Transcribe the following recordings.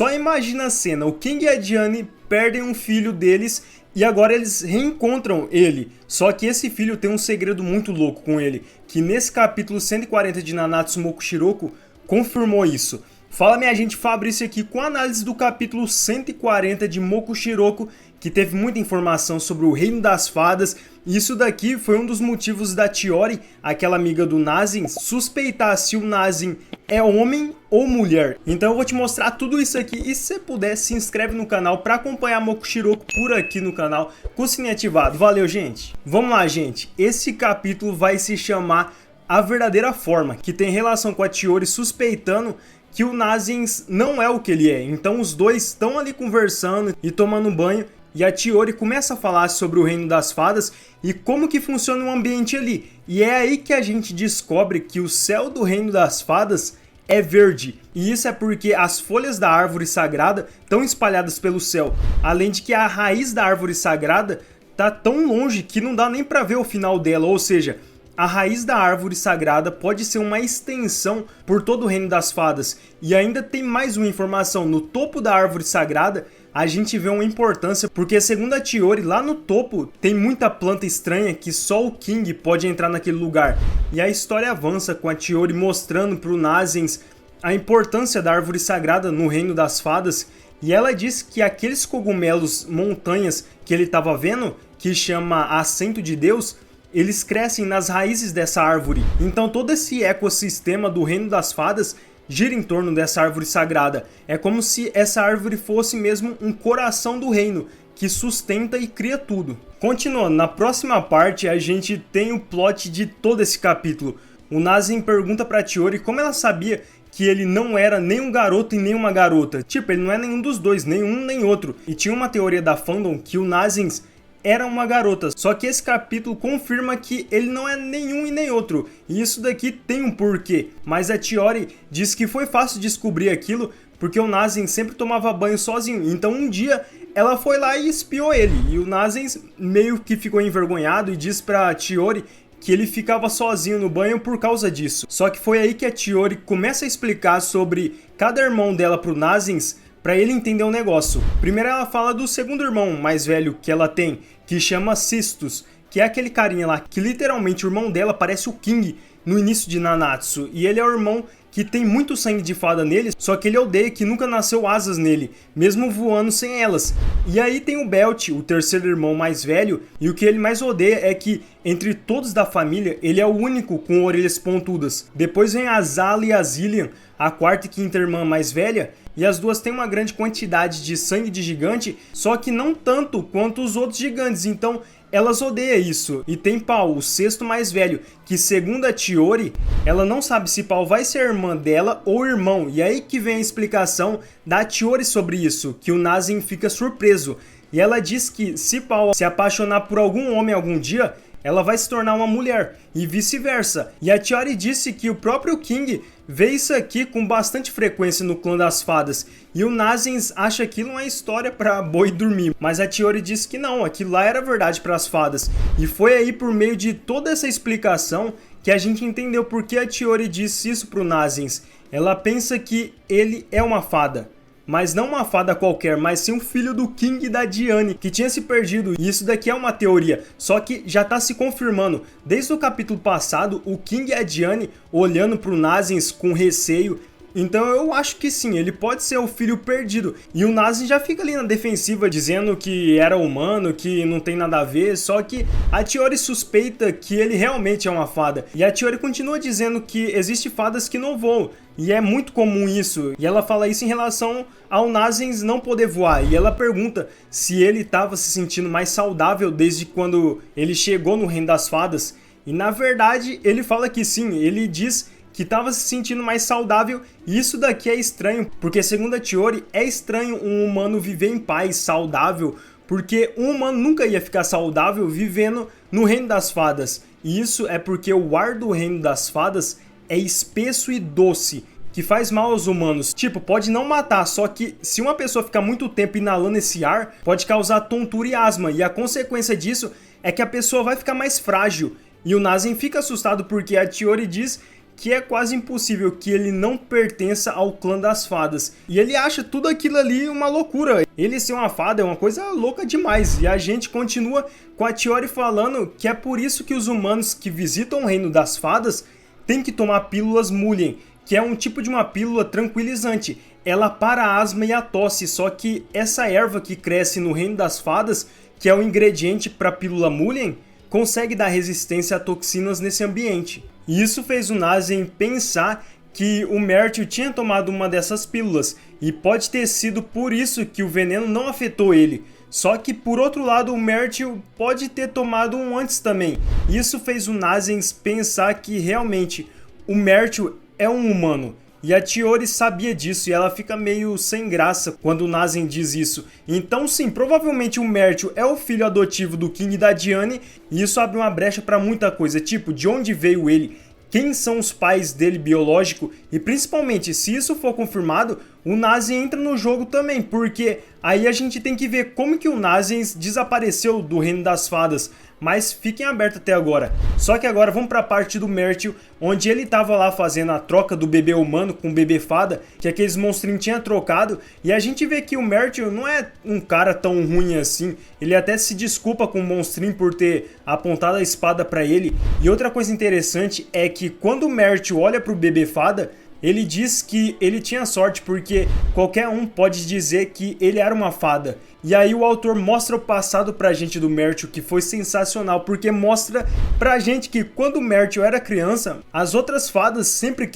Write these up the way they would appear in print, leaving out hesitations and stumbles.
Só imagina a cena, o King e a Diane perdem um filho deles e agora eles reencontram ele. Só que esse filho tem um segredo muito louco com ele, que nesse capítulo 140 de Nanatsu Mokushiroko confirmou isso. Fala minha gente, Fabrício aqui com a análise do capítulo 140 de Mokushiroko, que teve muita informação sobre o Reino das Fadas. E isso daqui foi um dos motivos da Chiori, aquela amiga do Nazin, suspeitar se o Nazin é homem ou mulher. Então eu vou te mostrar tudo isso aqui e se você puder, se inscreve no canal para acompanhar Mokushiroko por aqui no canal com o sininho ativado. Valeu, gente! Vamos lá, gente. Esse capítulo vai se chamar A Verdadeira Forma, que tem relação com a Chiori suspeitando que o Nazin não é o que ele é. Então os dois estão ali conversando e tomando banho e a Chiori começa a falar sobre o Reino das Fadas e como que funciona o ambiente ali. E é aí que a gente descobre que o céu do Reino das Fadas é verde. E isso é porque as folhas da árvore sagrada estão espalhadas pelo céu. Além de que a raiz da árvore sagrada está tão longe que não dá nem para ver o final dela. Ou seja, a raiz da árvore sagrada pode ser uma extensão por todo o Reino das Fadas. E ainda tem mais uma informação, no topo da árvore sagrada a gente vê uma importância, porque segundo a Chiori, lá no topo tem muita planta estranha que só o King pode entrar naquele lugar. E a história avança com a Chiori mostrando para o Nazin a importância da árvore sagrada no Reino das Fadas. E ela diz que aqueles cogumelos montanhas que ele estava vendo, que chama Assento de Deus, eles crescem nas raízes dessa árvore. Então todo esse ecossistema do Reino das Fadas gira em torno dessa árvore sagrada. É como se essa árvore fosse mesmo um coração do reino, que sustenta e cria tudo. Continuando, na próxima parte a gente tem o plot de todo esse capítulo. O Nazin pergunta pra Chiori como ela sabia que ele não era nem um garoto e nem uma garota. Tipo, ele não é nenhum dos dois, nem um nem outro. E tinha uma teoria da fandom que o Nazin era uma garota, só que esse capítulo confirma que ele não é nenhum e nem outro, e isso daqui tem um porquê, mas a Chiori diz que foi fácil descobrir aquilo porque o Nazin sempre tomava banho sozinho, então um dia ela foi lá e espiou ele, e o Nazin meio que ficou envergonhado e diz pra Chiori que ele ficava sozinho no banho por causa disso. Só que foi aí que a Chiori começa a explicar sobre cada irmão dela pro Nazin, para ele entender o negócio. Primeiro ela fala do segundo irmão mais velho que ela tem, que chama Cistus, que é aquele carinha lá, que literalmente o irmão dela parece o King no início de Nanatsu, e ele é o irmão que tem muito sangue de fada nele, só que ele odeia que nunca nasceu asas nele, mesmo voando sem elas. E aí tem o Belt, o terceiro irmão mais velho, e o que ele mais odeia é que, entre todos da família, ele é o único com orelhas pontudas. Depois vem a Zala e a Zillian, a quarta e quinta irmã mais velha, e as duas têm uma grande quantidade de sangue de gigante, só que não tanto quanto os outros gigantes, então elas odeiam isso. E tem Pau, o sexto mais velho, que segundo a Chiori, ela não sabe se Pau vai ser irmã dela ou irmão. E aí que vem a explicação da Chiori sobre isso, que o Nazin fica surpreso. E ela diz que se Pau se apaixonar por algum homem algum dia, ela vai se tornar uma mulher, e vice-versa. E a Chiori disse que o próprio King vê isso aqui com bastante frequência no clã das fadas, e o Nazin acha aquilo uma história pra boi dormir, mas a Chiori disse que não, aquilo lá era verdade para as fadas. E foi aí por meio de toda essa explicação que a gente entendeu por que a Chiori disse isso pro Nazin. Ela pensa que ele é uma fada, mas não uma fada qualquer, mas sim um filho do King e da Diane, que tinha se perdido. E isso daqui é uma teoria, só que já tá se confirmando. Desde o capítulo passado, o King e a Diane olhando pro Nazin com receio. Então eu acho que sim, ele pode ser o filho perdido. E o Nazin já fica ali na defensiva, dizendo que era humano, que não tem nada a ver. Só que a Chiori suspeita que ele realmente é uma fada. E a Chiori continua dizendo que existem fadas que não voam, e é muito comum isso. E ela fala isso em relação ao Nazin não poder voar. E ela pergunta se ele estava se sentindo mais saudável desde quando ele chegou no Reino das Fadas. E na verdade ele fala que sim, ele diz que estava se sentindo mais saudável, e isso daqui é estranho, porque segundo a Chiori, é estranho um humano viver em paz, saudável, porque um humano nunca ia ficar saudável vivendo no Reino das Fadas. E isso é porque o ar do Reino das Fadas é espesso e doce, que faz mal aos humanos. Tipo, pode não matar, só que se uma pessoa ficar muito tempo inalando esse ar, pode causar tontura e asma, e a consequência disso é que a pessoa vai ficar mais frágil. E o Nazin fica assustado porque a Chiori diz que é quase impossível que ele não pertença ao clã das fadas. E ele acha tudo aquilo ali uma loucura. Ele ser uma fada é uma coisa louca demais. E a gente continua com a Chiori falando que é por isso que os humanos que visitam o reino das fadas têm que tomar pílulas Mullen, que é um tipo de uma pílula tranquilizante. Ela para a asma e a tosse, só que essa erva que cresce no reino das fadas, que é o ingrediente para a pílula Mullen, consegue dar resistência a toxinas nesse ambiente. E isso fez o Nazien pensar que o Myrtil tinha tomado uma dessas pílulas, e pode ter sido por isso que o veneno não afetou ele. Só que por outro lado o Myrtil pode ter tomado um antes também. Isso fez o Nazien pensar que realmente o Myrtil é um humano. E a Chiori sabia disso e ela fica meio sem graça quando o Nazien diz isso. Então sim, provavelmente o Myrtil é o filho adotivo do King e da Diane, e isso abre uma brecha para muita coisa, tipo, de onde veio ele? Quem são os pais dele biológico? E principalmente, se isso for confirmado, o Nazien entra no jogo também, porque aí a gente tem que ver como que o Nazien desapareceu do reino das fadas. Mas fiquem abertos até agora. Só que agora vamos para a parte do Myrtil, onde ele estava lá fazendo a troca do bebê humano com o bebê fada, que aqueles monstrinhos tinham trocado, e a gente vê que o Myrtil não é um cara tão ruim assim. Ele até se desculpa com o monstrinho por ter apontado a espada para ele. E outra coisa interessante é que quando o Myrtil olha para o bebê fada, ele diz que ele tinha sorte porque qualquer um pode dizer que ele era uma fada. E aí o autor mostra o passado pra gente do Myrtil, que foi sensacional, porque mostra pra gente que quando o Myrtil era criança, as outras fadas sempre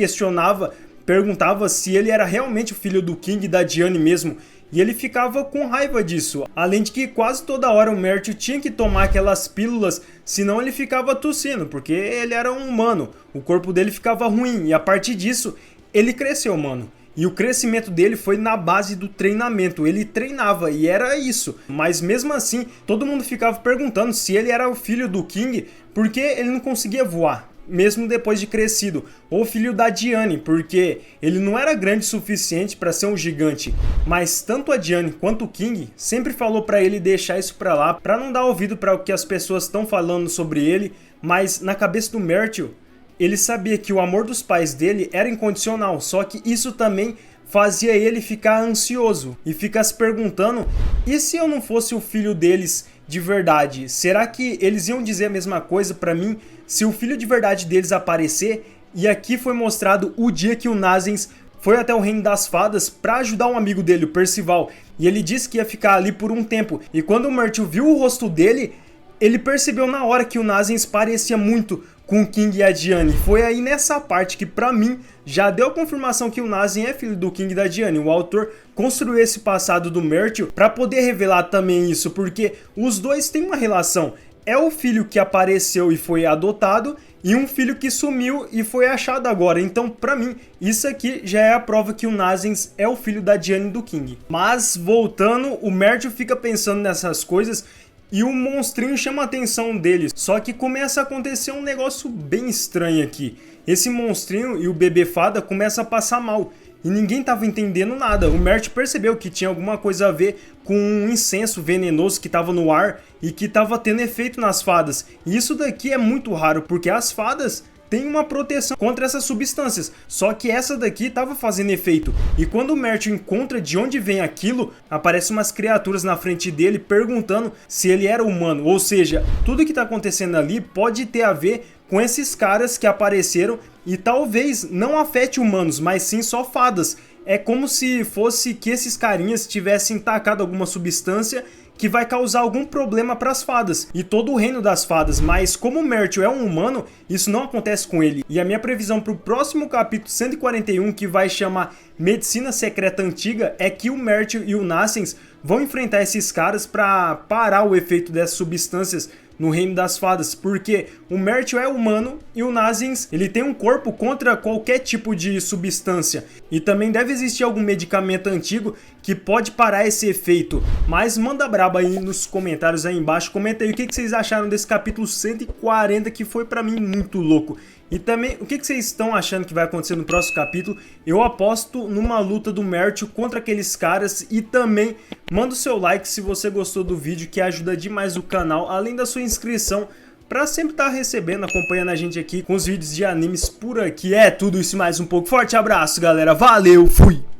perguntavam se ele era realmente o filho do King e da Diane mesmo. E ele ficava com raiva disso, além de que quase toda hora o Myrtil tinha que tomar aquelas pílulas, senão ele ficava tossindo, porque ele era um humano, o corpo dele ficava ruim, e a partir disso, ele cresceu, mano. E o crescimento dele foi na base do treinamento, ele treinava e era isso. Mas mesmo assim, todo mundo ficava perguntando se ele era o filho do King, porque ele não conseguia voar, mesmo depois de crescido. Ou filho da Diane, porque ele não era grande o suficiente para ser um gigante. Mas tanto a Diane quanto o King sempre falou para ele deixar isso para lá, para não dar ouvido para o que as pessoas estão falando sobre ele. Mas na cabeça do Myrtil, ele sabia que o amor dos pais dele era incondicional, só que isso também fazia ele ficar ansioso e ficar se perguntando: e se eu não fosse o filho deles de verdade? Será que eles iam dizer a mesma coisa pra mim se o filho de verdade deles aparecer? E aqui foi mostrado o dia que o Nazien foi até o reino das fadas para ajudar um amigo dele, o Percival, e ele disse que ia ficar ali por um tempo. E quando o Myrtil viu o rosto dele, ele percebeu na hora que o Nazien parecia muito com o King e a Diane. Foi aí nessa parte que pra mim já deu a confirmação que o Nazien é filho do King e da Diane. O autor construiu esse passado do Myrtil pra poder revelar também isso, porque os dois têm uma relação. É o filho que apareceu e foi adotado, e um filho que sumiu e foi achado agora. Então, pra mim, isso aqui já é a prova que o Nazien é o filho da Diane e do King. Mas, voltando, o Myrtil fica pensando nessas coisas e o monstrinho chama a atenção dele. Só que começa a acontecer um negócio bem estranho aqui. Esse monstrinho e o bebê fada começam a passar mal. E ninguém estava entendendo nada. O Myrtil percebeu que tinha alguma coisa a ver com um incenso venenoso que estava no ar e que estava tendo efeito nas fadas. E isso daqui é muito raro, porque as fadas tem uma proteção contra essas substâncias, só que essa daqui estava fazendo efeito. E quando o Myrtil encontra de onde vem aquilo, aparecem umas criaturas na frente dele perguntando se ele era humano. Ou seja, tudo que está acontecendo ali pode ter a ver com esses caras que apareceram e talvez não afete humanos, mas sim só fadas. É como se fosse que esses carinhas tivessem tacado alguma substância que vai causar algum problema para as fadas e todo o reino das fadas, mas como o Myrtil é um humano, isso não acontece com ele. E a minha previsão para o próximo capítulo 141, que vai chamar Medicina Secreta Antiga, é que o Myrtil e o Nazien vão enfrentar esses caras para parar o efeito dessas substâncias no reino das fadas, porque o Myrtil é humano e o Nazien, ele tem um corpo contra qualquer tipo de substância, e também deve existir algum medicamento antigo que pode parar esse efeito. Mas manda braba aí nos comentários aí embaixo, comenta aí o que vocês acharam desse capítulo 140, que foi pra mim muito louco. E também, o que vocês estão achando que vai acontecer no próximo capítulo? Eu aposto numa luta do Myrtil contra aqueles caras. E também, manda o seu like se você gostou do vídeo, que ajuda demais o canal. Além da sua inscrição pra sempre estar recebendo, acompanhando a gente aqui com os vídeos de animes por aqui. É tudo isso e mais um pouco. Forte abraço, galera. Valeu, fui!